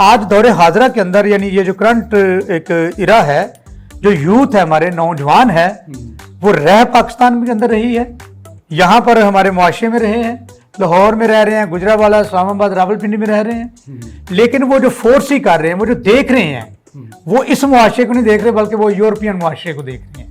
آج دور حاضرہ کے اندر یعنی یہ جو کرنٹ ایک ایرا ہے, جو یوتھ ہے ہمارے نوجوان ہے, وہ رہ پاکستان کے اندر رہی ہے, یہاں پر ہمارے معاشرے میں رہے ہیں, لاہور میں رہ رہے ہیں, گجرانوالہ, اسلام آباد, راولپنڈی میں رہ رہے ہیں, لیکن وہ جو فورس ہی کر رہے ہیں, وہ جو دیکھ رہے ہیں, وہ اس معاشرے کو نہیں دیکھ رہے بلکہ وہ یورپین معاشرے کو دیکھ رہے ہیں,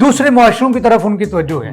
دوسرے معاشروں کی طرف ان کی توجہ ہے.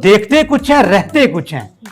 دیکھتے کچھ ہیں, رہتے کچھ ہیں.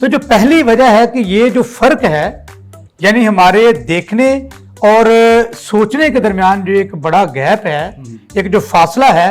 تو جو پہلی وجہ ہے کہ یہ جو فرق ہے, یعنی ہمارے دیکھنے اور سوچنے کے درمیان جو ایک بڑا گیپ ہے, ایک جو فاصلہ ہے,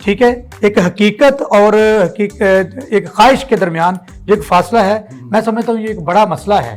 ٹھیک ہے, ایک حقیقت اور ایک خواہش کے درمیان جو ایک فاصلہ ہے, میں سمجھتا ہوں یہ ایک بڑا مسئلہ ہے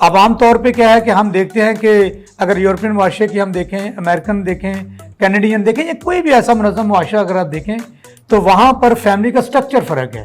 اب عام طور پہ کیا ہے کہ ہم دیکھتے ہیں کہ اگر یورپین معاشرے کی ہم دیکھیں, امریکن دیکھیں, کینیڈین دیکھیں, یا کوئی بھی ایسا منظم معاشرہ اگر آپ دیکھیں تو وہاں پر فیملی کا سٹرکچر فرق ہے.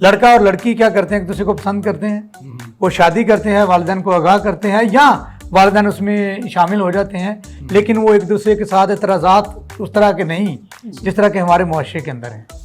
لڑکا اور لڑکی کیا کرتے ہیں, ایک دوسرے کو پسند کرتے ہیں, وہ شادی کرتے ہیں, والدین کو آگاہ کرتے ہیں یا والدین اس میں شامل ہو جاتے ہیں, لیکن وہ ایک دوسرے کے ساتھ اعتراضات اس طرح کے نہیں جس طرح کے ہمارے معاشرے کے اندر ہیں.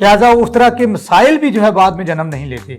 لہٰذا اس طرح کے مسائل بھی جو ہے بعد میں جنم نہیں لیتے.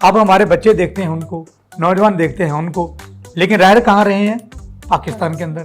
اب ہمارے بچے دیکھتے ہیں ان کو, نوجوان دیکھتے ہیں ان کو, لیکن رہ کہاں رہے ہیں, پاکستان کے اندر.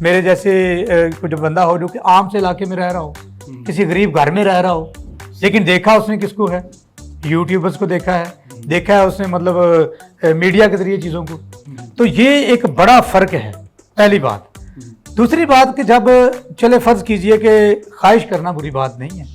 میرے جیسے جو بندہ ہو جو کہ عام سے علاقے میں رہ رہا ہو, کسی غریب گھر میں رہ رہا ہو, لیکن دیکھا اس نے کس کو ہے, یوٹیوبرز کو دیکھا ہے اس نے مطلب میڈیا کے ذریعے چیزوں کو. تو یہ ایک بڑا فرق ہے, پہلی بات. دوسری بات کہ جب چلے فرض کیجئے کہ خواہش کرنا بری بات نہیں ہے,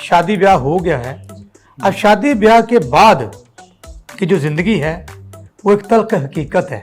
شادی بیاہ ہو گیا ہے, اب شادی بیاہ کے بعد کی جو زندگی ہے وہ ایک تلخ حقیقت ہے.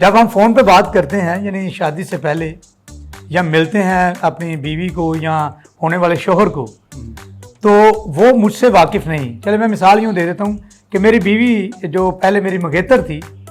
جب ہم فون پہ بات کرتے ہیں یعنی شادی سے پہلے, یا ملتے ہیں اپنی بیوی کو یا ہونے والے شوہر کو, تو وہ مجھ سے واقف نہیں. چلے میں مثال یوں دے دیتا ہوں کہ میری بیوی جو پہلے میری مگیتر تھی,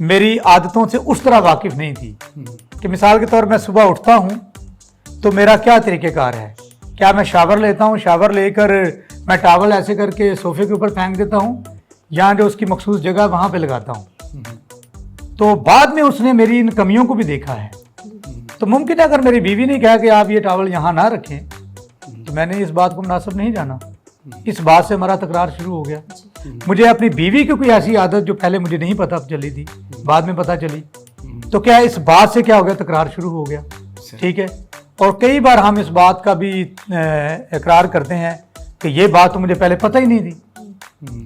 میری عادتوں سے اس طرح واقف نہیں تھی. کہ مثال کے طور میں صبح اٹھتا ہوں تو میرا کیا طریقہ کار ہے, کیا میں شاور لیتا ہوں, شاور لے کر میں ٹاول ایسے کر کے صوفے کے اوپر پھینک دیتا ہوں, یا جو اس کی مخصوص جگہ وہاں پہ لگاتا ہوں. تو بعد میں اس نے میری ان کمیوں کو بھی دیکھا ہے. تو ممکن ہے اگر میری بیوی نے کہا کہ آپ یہ ٹاول یہاں نہ رکھیں, تو میں نے اس بات کو مناسب نہیں جانا. اس بات سے ہمارا تکرار شروع ہو گیا. مجھے اپنی بیوی کی کوئی ایسی عادت جو پہلے مجھے نہیں پتہ چلی تھی, بعد میں پتہ چلی, تو کیا اس بات سے کیا ہو گیا, تکرار شروع ہو گیا. ٹھیک ہے. اور کئی بار ہم اس بات کا بھی اقرار کرتے ہیں کہ یہ بات تو مجھے پہلے پتہ ہی نہیں تھی.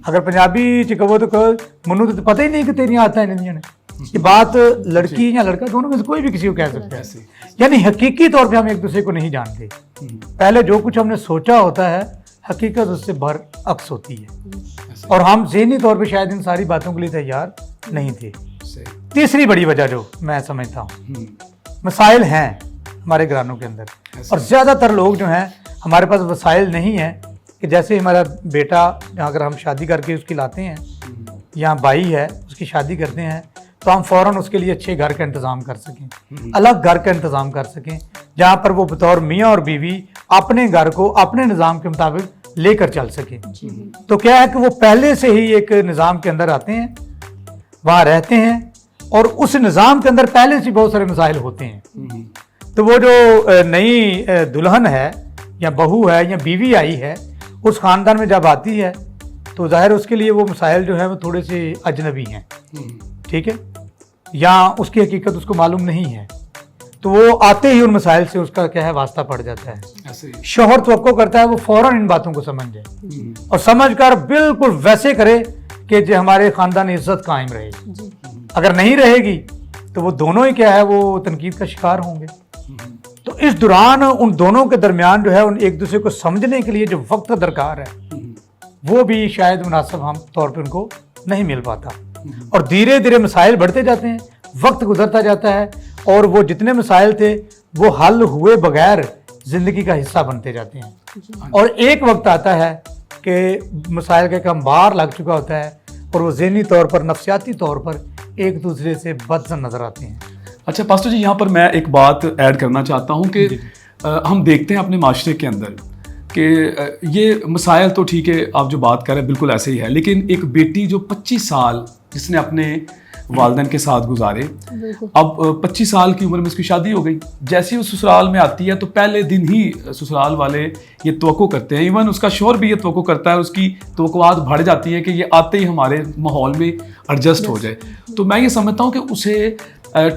اگر پنجابی چکو تو منو تو پتہ ہی نہیں کہ تیری آتا ہے نہیں. یہ بات لڑکی یا لڑکا دونوں میں سے کوئی بھی کسی کو کہہ سکتا ہے. یعنی حقیقی طور پہ ہم ایک دوسرے کو نہیں جانتے. پہلے جو کچھ ہم نے سوچا ہوتا ہے حقیقت اس سے برعکس ہوتی ہے, اور ہم ذہنی طور پہ شاید ان ساری باتوں کے لیے تیار نہیں تھے. تیسری بڑی وجہ جو میں سمجھتا ہوں, مسائل ہیں ہمارے گھرانوں کے اندر, اور زیادہ تر لوگ جو ہیں ہمارے پاس وسائل نہیں ہیں کہ جیسے ہمارا بیٹا اگر ہم شادی کر کے اس کی لاتے ہیں, یا بھائی ہے اس کی شادی کرتے ہیں, تو ہم فوراً اس کے لیے اچھے گھر کا انتظام کر سکیں, الگ گھر کا انتظام کر سکیں, جہاں پر وہ بطور میاں اور بیوی اپنے گھر کو اپنے نظام کے مطابق لے کر چل سکیں. تو کیا ہے کہ وہ پہلے سے ہی ایک نظام کے اندر آتے ہیں, وہاں رہتے ہیں, اور اس نظام کے اندر پہلے سے بہت سارے مسائل ہوتے ہیں. تو وہ جو نئی دلہن ہے یا بہو ہے یا بیوی آئی ہے, اس خاندان میں جب آتی ہے تو ظاہر اس کے لیے وہ مسائل جو ہیں وہ تھوڑے سے اجنبی ہیں. ٹھیک ہے, یا اس کی حقیقت اس کو معلوم نہیں ہے, تو وہ آتے ہی ان مسائل سے اس کا کیا ہے واسطہ پڑ جاتا ہے. شوہر توقع کرتا ہے وہ فوراً ان باتوں کو سمجھ جائے, اور سمجھ کر بالکل ویسے کرے کہ جو ہمارے خاندان عزت قائم رہے. اگر نہیں رہے گی تو وہ دونوں ہی کیا ہے وہ تنقید کا شکار ہوں گے. تو اس دوران ان دونوں کے درمیان جو ہے ان ایک دوسرے کو سمجھنے کے لیے جو وقت درکار ہے وہ بھی شاید مناسب ہم طور پہ ان کو نہیں مل پاتا, اور دھیرے دھیرے مسائل بڑھتے جاتے ہیں, وقت گزرتا جاتا ہے, اور وہ جتنے مسائل تھے وہ حل ہوئے بغیر زندگی کا حصہ بنتے جاتے ہیں. اور ایک وقت آتا ہے کہ مسائل کا ایک انبار لگ چکا ہوتا ہے, اور وہ ذہنی طور پر, نفسیاتی طور پر ایک دوسرے سے بدزن نظر آتے ہیں. اچھا پاسٹر جی, یہاں پر میں ایک بات ایڈ کرنا چاہتا ہوں کہ ہم دیکھتے ہیں اپنے معاشرے کے اندر کہ یہ مسائل تو ٹھیک ہے, آپ جو بات کر رہے ہیں بالکل ایسے ہی ہے, لیکن ایک بیٹی جو 25 سال جس نے اپنے والدین کے ساتھ گزارے. بالکل. اب 25 سال کی عمر میں اس کی شادی ہو گئی. جیسے ہی وہ سسرال میں آتی ہے تو پہلے دن ہی سسرال والے یہ توقع کرتے ہیں, ایون اس کا شوہر بھی یہ توقع کرتا ہے, اس کی توقعات بڑھ جاتی ہیں کہ یہ آتے ہی ہمارے ماحول میں ایڈجسٹ ہو جائے. تو میں یہ سمجھتا ہوں کہ اسے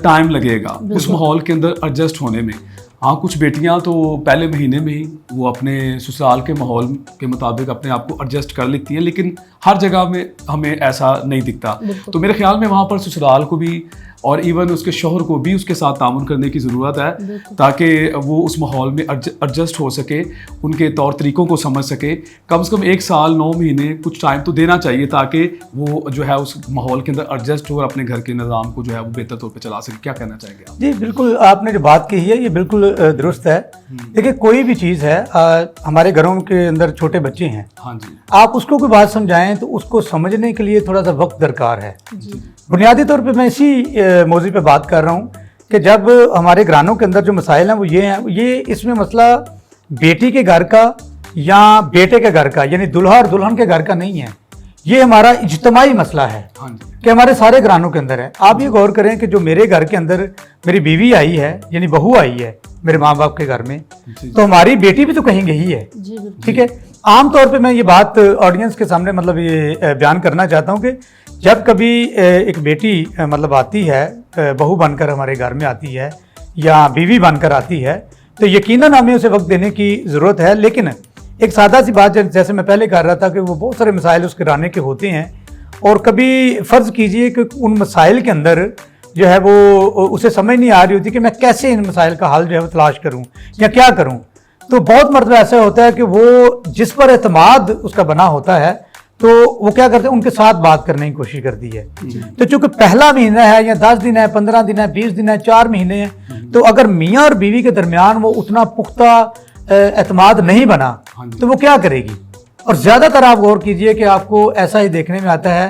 ٹائم لگے گا اس ماحول کے اندر ایڈجسٹ ہونے میں. ہاں کچھ بیٹیاں تو پہلے مہینے میں ہی وہ اپنے سسرال کے ماحول کے مطابق اپنے آپ کو ایڈجسٹ کر لیتی ہیں, لیکن ہر جگہ میں ہمیں ایسا نہیں دکھتا. تو میرے خیال میں وہاں پر سسرال کو بھی اور ایون اس کے شوہر کو بھی اس کے ساتھ تعاون کرنے کی ضرورت ہے تاکہ وہ اس ماحول میں ایڈجسٹ ہو سکے, ان کے طور طریقوں کو سمجھ سکے. کم سے کم 1 سال 9 مہینے کچھ ٹائم تو دینا چاہیے تاکہ وہ جو ہے اس ماحول کے اندر ایڈجسٹ ہو اور اپنے گھر کے نظام کو جو ہے وہ بہتر طور پہ چلا سکے. کیا کہنا چاہیں گے آپ؟ جی بالکل, آپ نے جو بات کہی ہے یہ بالکل درست ہے. دیکھیے کوئی بھی چیز ہے, ہمارے گھروں کے اندر چھوٹے بچے ہیں, ہاں جی, آپ اس کو کوئی بات سمجھائیں تو اس کو سمجھنے کے لیے تھوڑا سا وقت درکار ہے. بنیادی طور پہ میں اسی موضوع پہ بات کر رہا ہوں کہ جب ہمارے گھرانوں کے اندر جو مسائل ہیں وہ یہ ہیں, یہ اس میں مسئلہ بیٹی کے گھر کا یا بیٹے کے گھر کا یعنی دلہا اور دلہن کے گھر کا نہیں ہے, یہ ہمارا اجتماعی مسئلہ ہے کہ ہمارے سارے گھرانوں کے اندر ہے. آپ یہ غور کریں کہ جو میرے گھر کے اندر میری بیوی آئی ہے یعنی بہو آئی ہے میرے ماں باپ کے گھر میں, تو ہماری بیٹی بھی تو کہیں گئی ہے. ٹھیک ہے, عام طور پہ میں یہ بات آڈینس کے سامنے مطلب یہ بیان کرنا چاہتا ہوں کہ جب کبھی ایک بیٹی مطلب آتی ہے, بہو بن کر ہمارے گھر میں آتی ہے یا بیوی بن کر آتی ہے, تو یقیناً ہمیں اسے وقت دینے کی ضرورت ہے. لیکن ایک سادہ سی بات جیسے میں پہلے کر رہا تھا کہ وہ بہت سارے مسائل اس گھرانے کے ہوتے ہیں, اور کبھی فرض کیجئے کہ ان مسائل کے اندر جو ہے وہ اسے سمجھ نہیں آ رہی ہوتی کہ میں کیسے ان مسائل کا حل جو ہے وہ تلاش کروں یا کیا کروں. تو بہت مرتبہ ایسا ہوتا ہے کہ وہ جس پر اعتماد اس کا بنا ہوتا ہے تو وہ کیا کرتے ہیں, ان کے ساتھ بات کرنے کی کوشش کرتی ہے. تو چونکہ پہلا مہینہ ہے یا 10 دن ہے, 15 دن ہے, 20 دن ہے, 4 مہینے ہیں, تو اگر میاں اور بیوی کے درمیان وہ اتنا پختہ اعتماد نہیں بنا تو وہ کیا کرے گی. اور زیادہ تر آپ غور کیجئے کہ آپ کو ایسا ہی دیکھنے میں آتا ہے,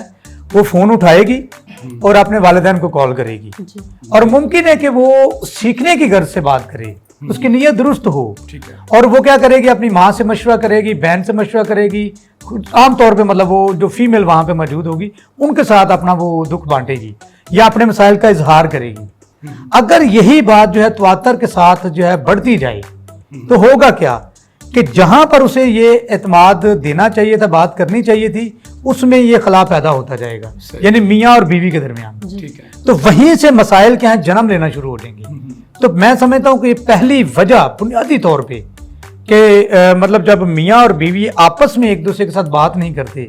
وہ فون اٹھائے گی اور اپنے والدین کو کال کرے گی, اور ممکن ہے کہ وہ سیکھنے کی غرض سے بات کرے, اس کی نیت درست ہو, اور وہ کیا کرے گی, اپنی ماں سے مشورہ کرے گی, بہن سے مشورہ کرے گی, عام طور پہ مطلب وہ جو فیمیل وہاں پہ موجود ہوگی ان کے ساتھ اپنا وہ دکھ بانٹے گی یا اپنے مسائل کا اظہار کرے گی. اگر یہی بات جو ہے تواتر کے ساتھ جو ہے بڑھتی جائے تو ہوگا کیا کہ جہاں پر اسے یہ اعتماد دینا چاہیے تھا, بات کرنی چاہیے تھی, اس میں یہ خلا پیدا ہوتا جائے گا, یعنی میاں اور بیوی کے درمیان. تو وہیں سے مسائل کے یہاں جنم لینا شروع ہو جائیں گے. تو میں سمجھتا ہوں کہ یہ پہلی وجہ بنیادی طور پہ کہ مطلب جب میاں اور بیوی آپس میں ایک دوسرے کے ساتھ بات نہیں کرتے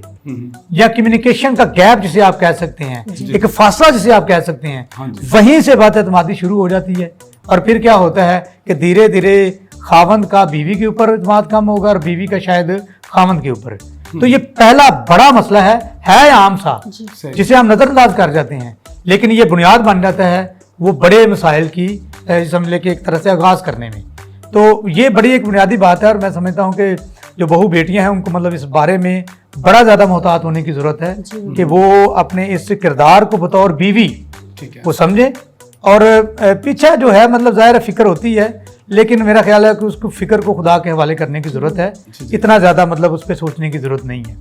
یا کمیونیکیشن کا گیپ جسے آپ کہہ سکتے ہیں, ایک فاصلہ جسے آپ کہہ سکتے ہیں, وہیں سے بات اعتمادی شروع ہو جاتی ہے. اور پھر کیا ہوتا ہے کہ دھیرے دھیرے خاوند کا بیوی کے اوپر اعتماد کم ہوگا اور بیوی کا شاید خاوند کے اوپر. تو یہ پہلا بڑا مسئلہ ہے عام سا جسے ہم نظر انداز کر جاتے ہیں, لیکن یہ بنیاد بن جاتا ہے وہ بڑے مسائل کی سمجھ لے کے ایک طرح سے آغاز کرنے میں. تو یہ بڑی ایک بنیادی بات ہے, اور میں سمجھتا ہوں کہ جو بہو بیٹیاں ہیں ان کو مطلب اس بارے میں بڑا زیادہ محتاط ہونے کی ضرورت ہے کہ وہ اپنے اس کردار کو بطور بیوی وہ سمجھیں. اور پیچھے جو ہے مطلب ظاہر فکر ہوتی ہے, لیکن میرا خیال ہے کہ اس کو فکر کو خدا کے حوالے کرنے کی ضرورت ہے, اتنا زیادہ مطلب اس پہ سوچنے کی ضرورت نہیں ہے.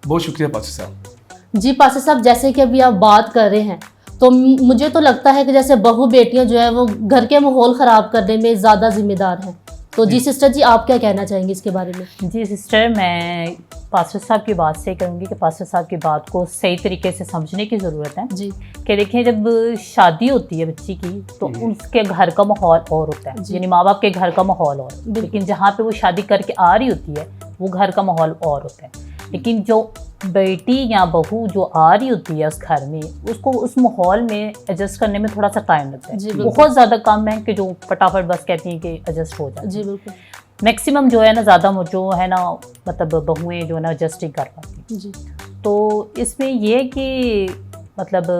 بہت شکریہ پاسر صاحب. جی پاسر صاحب, جیسے کہ ابھی آپ بات کر رہے ہیں تو مجھے تو لگتا ہے کہ جیسے بہو بیٹیاں جو ہے وہ گھر کے ماحول خراب کرنے میں زیادہ ذمہ دار ہیں. تو جی سسٹر جی آپ کیا کہنا چاہیں گے اس کے بارے میں؟ جی سسٹر, میں پاسٹر صاحب کی بات سے کہوں گی کہ پاسٹر صاحب کی بات کو صحیح طریقے سے سمجھنے کی ضرورت ہے. جی کہ دیکھیں جب شادی ہوتی ہے بچی کی تو اس کے گھر کا ماحول اور ہوتا ہے, یعنی ماں باپ کے گھر کا ماحول اور, لیکن جہاں پہ وہ شادی کر کے آ رہی ہوتی ہے وہ گھر کا ماحول اور ہوتا ہے. لیکن جو بیٹی یا بہو جو آ رہی ہوتی ہے اس گھر میں, اس کو اس ماحول میں ایڈجسٹ کرنے میں تھوڑا سا ٹائم لگتا ہے. بہت زیادہ کم ہے کہ جو فٹافٹ بس کہتی ہیں کہ ایڈجسٹ ہو جائے. جی بالکل. میکسیمم جو ہے نا زیادہ جو ہے نا مطلب بہویں جو ہے نا ایڈجسٹ ہی کر پاتی. جی تو اس میں یہ کہ مطلب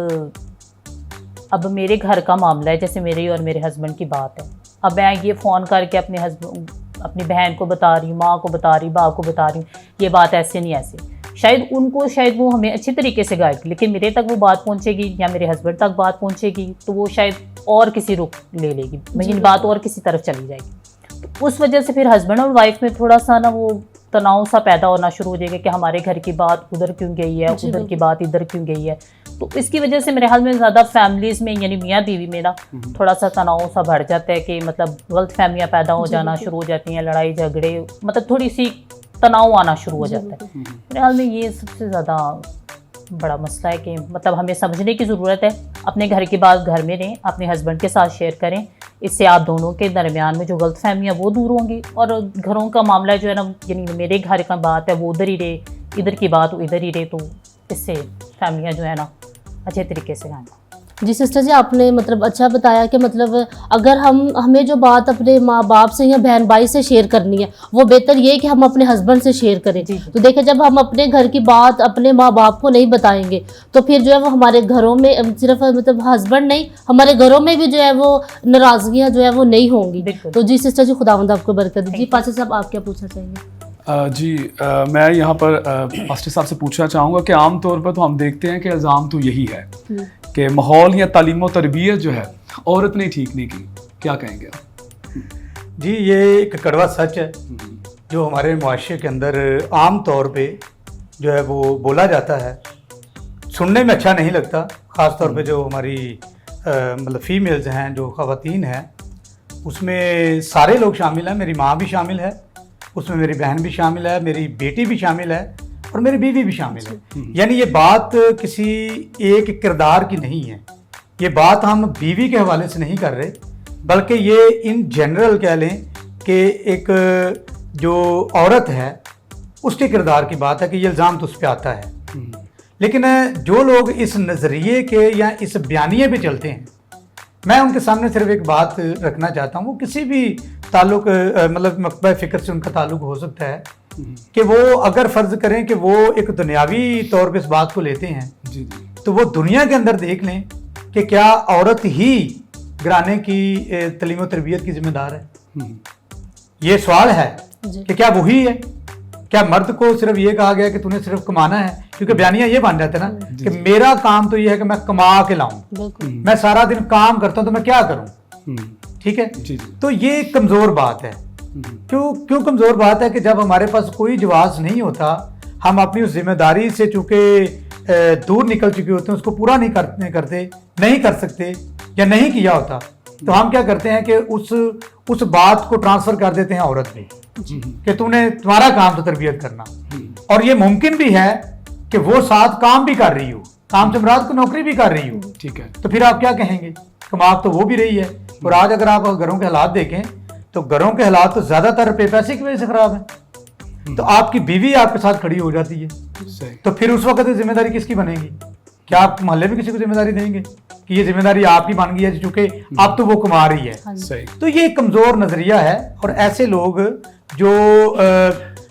اب میرے گھر کا معاملہ ہے, جیسے میری اور میرے ہسبینڈ کی بات ہے. اب میں یہ فون کر کے اپنی بہن کو بتا رہی ہوں, ماں کو بتا رہی ہوں, باپ کو بتا رہی ہوں, یہ بات ایسے نہیں ایسے. شاید ان کو وہ ہمیں اچھی طریقے سے گائیڈ, لیکن میرے تک وہ بات پہنچے گی یا میرے ہسبینڈ تک بات پہنچے گی تو وہ شاید اور کسی رخ لے لے گی, مہین بات اور کسی طرف چلی جائے گی. تو اس وجہ سے پھر ہسبینڈ اور وائف میں تھوڑا سا نا وہ تناؤ سا پیدا ہونا شروع ہو جائے گا کہ ہمارے گھر کی بات ادھر کیوں گئی ہے, ادھر کی بات ادھر کیوں گئی ہے. تو اس کی وجہ سے میرے حال میں زیادہ فیملیز میں یعنی میاں بیوی میں نا تھوڑا سا تناؤ سا بڑھ جاتا ہے کہ مطلب غلط فہمیاں پیدا ہو جانا شروع ہو جاتی ہیں, لڑائی جھگڑے, مطلب تھوڑی سی تناؤ آنا شروع ہو جاتا ہے. میرے حال میں یہ سب سے زیادہ بڑا مسئلہ ہے کہ مطلب ہمیں سمجھنے کی ضرورت ہے. اپنے گھر کی بات گھر میں رہیں, اپنے ہسبینڈ کے ساتھ شیئر کریں, اس سے آپ دونوں کے درمیان میں جو غلط فہمیاں وہ دور ہوں گی. اور گھروں کا معاملہ جو ہے نا, یعنی میرے گھر کا بات ہے وہ ادھر ہی رہے, ادھر کی بات ادھر ہی رہے, تو اس سے فیملیاں جو ہے نا اچھے طریقے سے آئیں. جی سسٹر جی, آپ نے مطلب اچھا بتایا کہ مطلب اگر ہمیں جو بات اپنے ماں باپ سے یا بہن بھائی سے شیئر کرنی ہے, وہ بہتر یہ کہ ہم اپنے ہسبینڈ سے شیئر کریں. تو دیکھیں جب ہم اپنے گھر کی بات اپنے ماں باپ کو نہیں بتائیں گے تو پھر جو ہے وہ ہمارے گھروں میں صرف مطلب ہسبینڈ نہیں, ہمارے گھروں میں بھی جو ہے وہ ناراضگیاں جو ہے وہ نہیں ہوں گی. تو جی سسٹر جی, خداوند آپ کو برکت دے. جی پاسٹر صاحب, آپ کیا پوچھنا چاہیں گے؟ جی میں یہاں پر پاسٹر صاحب سے پوچھنا چاہوں گا کہ عام طور پر تو ہم دیکھتے ہیں کہ الزام تو یہی ہے کہ ماحول یا تعلیم و تربیت جو ہے عورت نے ٹھیک نہیں کی. کیا کہیں گے آپ؟ جی یہ ایک کڑوا سچ ہے جو ہمارے معاشرے کے اندر عام طور پہ جو ہے وہ بولا جاتا ہے. سننے میں اچھا نہیں لگتا, خاص طور پہ جو ہماری مطلب فیمیلز ہیں, جو خواتین ہیں, اس میں سارے لوگ شامل ہیں. میری ماں بھی شامل ہے, اس میں میری بہن بھی شامل ہے, میری بیٹی بھی شامل ہے, اور میری بیوی بھی شامل ہے. یعنی یہ بات کسی ایک کردار کی نہیں ہے. یہ بات ہم بیوی کے حوالے سے نہیں کر رہے, بلکہ یہ ان جنرل کہہ لیں کہ ایک جو عورت ہے اس کے کردار کی بات ہے کہ یہ الزام تو اس پہ آتا ہے. لیکن جو لوگ اس نظریے کے یا اس بیانیے پہ چلتے ہیں, میں ان کے سامنے صرف ایک بات رکھنا چاہتا ہوں. وہ کسی بھی تعلق مطلب مکتبہ فکر سے ان کا تعلق ہو سکتا ہے کہ وہ اگر فرض کریں کہ وہ ایک دنیاوی طور پہ اس بات کو لیتے ہیں, تو وہ دنیا کے اندر دیکھ لیں کہ کیا عورت ہی گھرانے کی تعلیم و تربیت کی ذمہ دار ہے. یہ سوال ہے کہ کیا وہی ہے. کیا مرد کو صرف یہ کہا گیا کہ تو نے صرف کمانا ہے, کیونکہ بیانیہ یہ بن جاتا ہے نا کہ میرا کام تو یہ ہے کہ میں کما کے لاؤں, میں سارا دن کام کرتا ہوں تو میں کیا کروں. ٹھیک ہے, تو یہ کمزور بات ہے. کیوں کمزور بات ہے کہ جب ہمارے پاس کوئی جواز نہیں ہوتا, ہم اپنی اس ذمہ داری سے چونکہ دور نکل چکے ہوتے ہیں, اس کو پورا نہیں کرتے, نہیں کر سکتے یا نہیں کیا ہوتا, تو ہم کیا کرتے ہیں کہ اس بات کو ٹرانسفر کر دیتے ہیں عورت پہ کہ تمہارا کام تو تربیت کرنا. اور یہ ممکن بھی ہے کہ وہ ساتھ کام بھی کر رہی ہو, کام سے مراد کو نوکری بھی کر رہی ہو. ٹھیک ہے, تو پھر آپ کیا کہیں گے, کما تو وہ بھی رہی ہے. اور آج اگر آپ گھروں کے حالات دیکھیں تو گھروں کے حالات تو زیادہ تر پیسے کی وجہ سے خراب ہیں. تو آپ کی بیوی آپ کے ساتھ کھڑی ہو جاتی ہے, تو پھر اس وقت ذمہ داری کس کی بنے گی؟ کیا آپ محلے میں کسی کو ذمہ داری دیں گے کہ یہ ذمہ داری آپ کی بن گئی ہے چونکہ اب تو وہ کما رہی ہے؟ تو یہ کمزور نظریہ ہے, اور ایسے لوگ جو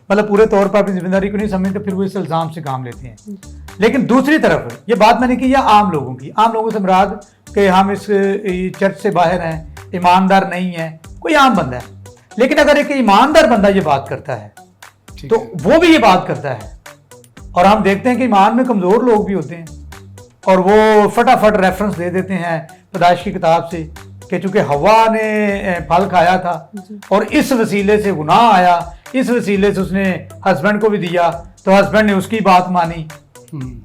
مطلب پورے طور پر اپنی ذمہ داری کو نہیں سمجھتے, پھر وہ اس الزام سے کام لیتے ہیں. لیکن دوسری طرف یہ بات میں نے کی عام لوگوں کی, عام لوگوں سے مراد کہ ہم اس چرچ سے باہر ہیں, ایماندار نہیں ہے, کوئی عام بندہ ہے. لیکن اگر ایک ایماندار بندہ یہ بات کرتا ہے تو وہ بھی یہ بات کرتا ہے. اور ہم دیکھتے ہیں کہ ایمان میں کمزور لوگ بھی ہوتے ہیں, اور وہ فٹافٹ ریفرنس دے دیتے ہیں پیدائش کی کتاب سے کہ چونکہ ہوا نے پھل کھایا تھا اور اس وسیلے سے گناہ آیا, اس وسیلے سے اس نے ہسبینڈ کو بھی دیا تو ہسبینڈ نے اس کی بات مانی.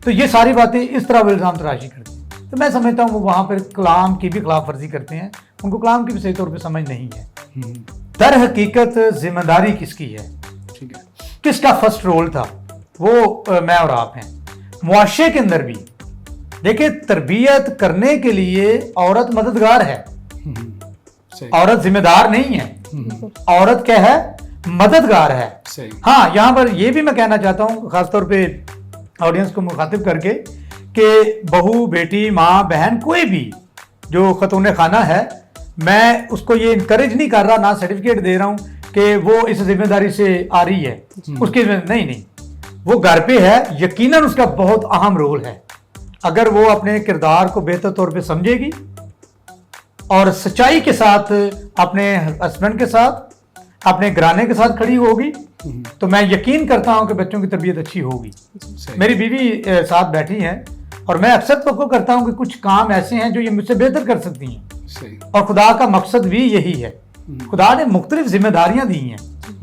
تو یہ ساری باتیں اس طرح وہ الزام تراشی کرتے ہیں. تو میں سمجھتا ہوں وہ وہاں پر کلام کی بھی خلاف ورزی کرتے ہیں, ان کو کلام کی بھی صحیح طور پہ سمجھ نہیں ہے. در حقیقت ذمہ داری کس کی ہے, کس کا فرسٹ رول تھا, وہ میں اور آپ ہیں. معاشرے کے اندر بھی دیکھیں, تربیت کرنے کے لیے عورت مددگار ہے, عورت ذمہ دار نہیں ہے. عورت کیا ہے, مددگار ہے. ہاں, یہاں پر یہ بھی میں کہنا چاہتا ہوں خاص طور پہ آڈینس کو مخاطب کر کے کہ بہو, بیٹی, ماں, بہن, کوئی بھی جو خاتون خانہ ہے, میں اس کو یہ انکریج نہیں کر رہا, نہ سرٹیفکیٹ دے رہا ہوں کہ وہ اس ذمہ داری سے آ رہی ہے, اس کی نہیں, وہ گھر پہ ہے, یقیناً اس کا بہت اہم رول ہے. اگر وہ اپنے کردار کو بہتر طور پہ سمجھے گی اور سچائی کے ساتھ اپنے ہسبینڈ کے ساتھ, اپنے گھرانے کے ساتھ کھڑی ہوگی, تو میں یقین کرتا ہوں کہ بچوں کی تربیت اچھی ہوگی. میری بیوی ساتھ بیٹھی ہیں, اور میں اکثر توقع کرتا ہوں کہ کچھ کام ایسے ہیں جو یہ مجھ سے بہتر کر سکتی ہیں, اور خدا کا مقصد بھی یہی ہے. خدا نے مختلف ذمہ داریاں دی ہیں,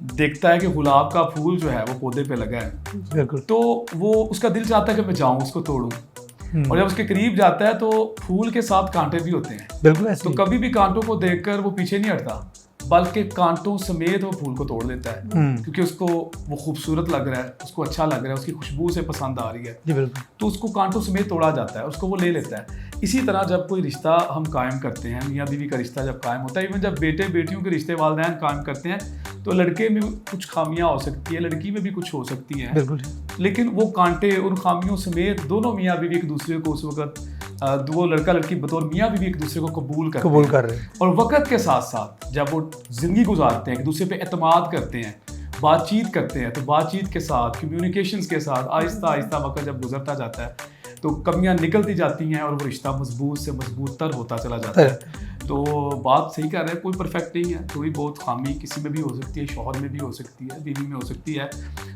دیکھتا ہے کہ گلاب کا پھول جو ہے وہ پودے پہ لگا ہے بالکل تو وہ اس کا دل چاہتا ہے کہ میں جاؤں اس کو توڑوں، اور جب اس کے قریب جاتا ہے تو پھول کے ساتھ کانٹے بھی ہوتے ہیں، بالکل ایسے تو کبھی بھی کانٹوں کو دیکھ کر وہ پیچھے نہیں ہٹتا بلکہ کانٹوں سمیت وہ پھول کو توڑ لیتا ہے، کیونکہ اس کو وہ خوبصورت لگ رہا ہے، اس کو اچھا لگ رہا ہے، اس کی خوشبو سے پسند آ رہی ہے، جی بالکل تو اس کو کانٹوں سمیت توڑا جاتا ہے، اس کو وہ لے لیتا ہے۔ اسی طرح جب کوئی رشتہ ہم قائم کرتے ہیں، میاں بیوی کا رشتہ جب قائم ہوتا ہے، ایون جب بیٹے بیٹیوں کے رشتے والدین قائم کرتے ہیں تو لڑکے میں کچھ خامیاں ہو سکتی ہیں، لڑکی میں بھی کچھ ہو سکتی ہیں، بالکل لیکن وہ کانٹے ان خامیوں سمیت دونوں میاں بیوی ایک دوسرے کو اس وقت وہ لڑکا لڑکی بطور میاں بیوی ایک دوسرے کو قبول کر رہے ہیں، اور وقت کے ساتھ ساتھ جب وہ زندگی گزارتے ہیں، ایک دوسرے پہ اعتماد کرتے ہیں، بات چیت کرتے ہیں، تو بات چیت کے ساتھ کمیونیکیشنز کے ساتھ آہستہ آہستہ وقت جب گزرتا جاتا ہے تو کمیاں نکلتی جاتی ہیں اور وہ رشتہ مضبوط سے مضبوط تر ہوتا چلا جاتا ہے۔ تو بات صحیح کہہ رہے ہیں، کوئی پرفیکٹ نہیں ہے، کوئی بہت خامی کسی میں بھی ہو سکتی ہے، شوہر میں بھی ہو سکتی ہے، بیوی میں ہو سکتی ہے۔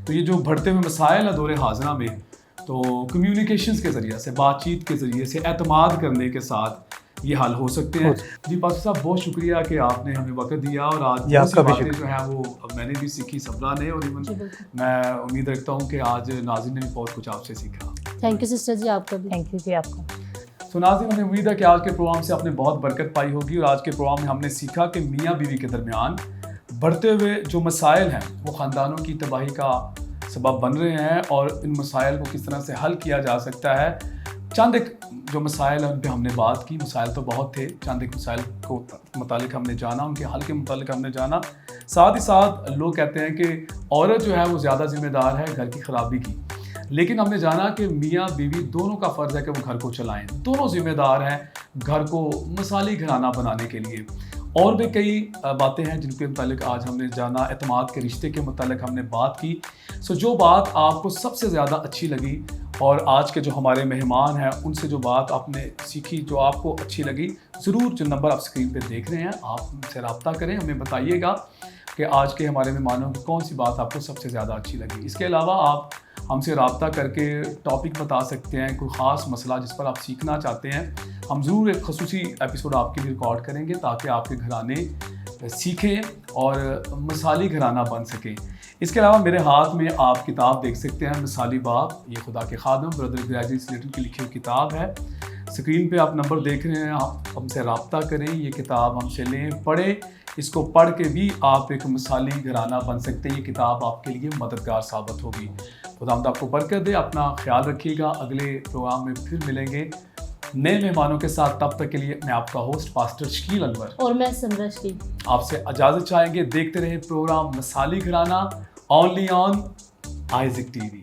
تو یہ جو بڑھتے ہوئے مسائل ہیں دور حاضرہ میں، تو کمیونیکیشنز کے ذریعے سے، بات چیت کے ذریعے سے، اعتماد کرنے کے ساتھ یہ حل ہو سکتے ہیں۔ جی پاسو صاحب بہت شکریہ کہ آپ نے ہمیں وقت دیا، اور آج بہت سی باتیں جو ہیں وہ میں نے بھی سیکھی، صبرا نے، اور ایون میں امید رکھتا ہوں کہ آج ناظرین نے بھی بہت کچھ آپ سے سیکھا۔ تھینک یو سسٹر جی، آپ کا بھی تھینک یو جی آپ کو۔ سو ناظرین، ہمیں امید ہے کہ آج کے پروگرام سے آپ نے بہت برکت پائی ہوگی، اور آج کے پروگرام میں ہم نے سیکھا کہ میاں بیوی کے درمیان بڑھتے ہوئے جو مسائل ہیں وہ خاندانوں کی تباہی کا سبب بن رہے ہیں، اور ان مسائل کو کس طرح سے حل کیا جا سکتا ہے۔ چند ایک جو مسائل ہیں ان پہ ہم نے بات کی، مسائل تو بہت تھے، چند ایک مسائل کو متعلق ہم نے جانا، ان کے حل کے متعلق ہم نے جانا۔ ساتھ ہی ساتھ لوگ کہتے ہیں کہ عورت جو ہے وہ زیادہ ذمہ دار ہے گھر کی خرابی کی، لیکن ہم نے جانا کہ میاں بیوی دونوں کا فرض ہے کہ وہ گھر کو چلائیں، دونوں ذمہ دار ہیں گھر کو مثالی گھرانہ بنانے کے لیے۔ اور بھی کئی باتیں ہیں جن کے متعلق آج ہم نے جانا، اعتماد کے رشتے کے متعلق ہم نے بات کی۔ سو جو بات آپ کو سب سے زیادہ اچھی لگی، اور آج کے جو ہمارے مہمان ہیں ان سے جو بات آپ نے سیکھی، جو آپ کو اچھی لگی، ضرور جو نمبر آپ اسکرین پہ دیکھ رہے ہیں آپ ان سے رابطہ کریں، ہمیں بتائیے گا کہ آج کے ہمارے مہمانوں کی کون سی بات آپ کو سب سے زیادہ اچھی لگی۔ اس کے علاوہ آپ ہم سے رابطہ کر کے ٹاپک بتا سکتے ہیں، کوئی خاص مسئلہ جس پر آپ سیکھنا چاہتے ہیں، ہم ضرور ایک خصوصی ایپیسوڈ آپ کے لیے ریکارڈ کریں گے تاکہ آپ کے گھرانے سیکھیں اور مثالی گھرانہ بن سکیں۔ اس کے علاوہ میرے ہاتھ میں آپ کتاب دیکھ سکتے ہیں، مثالی باپ، یہ خدا کے خادم برادر گریجوی سلیٹن کی لکھی ہوئی کتاب ہے۔ اسکرین پہ آپ نمبر دیکھ رہے ہیں، آپ ہم سے رابطہ کریں، یہ کتاب ہم سے لیں، پڑھیں، اس کو پڑھ کے بھی آپ ایک مثالی گھرانہ بن سکتے ہیں۔ یہ کتاب آپ کے لیے مددگار ثابت ہوگی۔ خداوند آپ کو برکت دے، اپنا خیال رکھیے گا، اگلے پروگرام میں پھر ملیں گے نئے مہمانوں کے ساتھ۔ تب تک کے لیے میں آپ کا ہوسٹ پاسٹر شکیل انور اور میں سمرا شکیل آپ سے اجازت چاہیں گے۔ دیکھتے رہیں پروگرام مثالی گھرانہ، only on Isaac T we.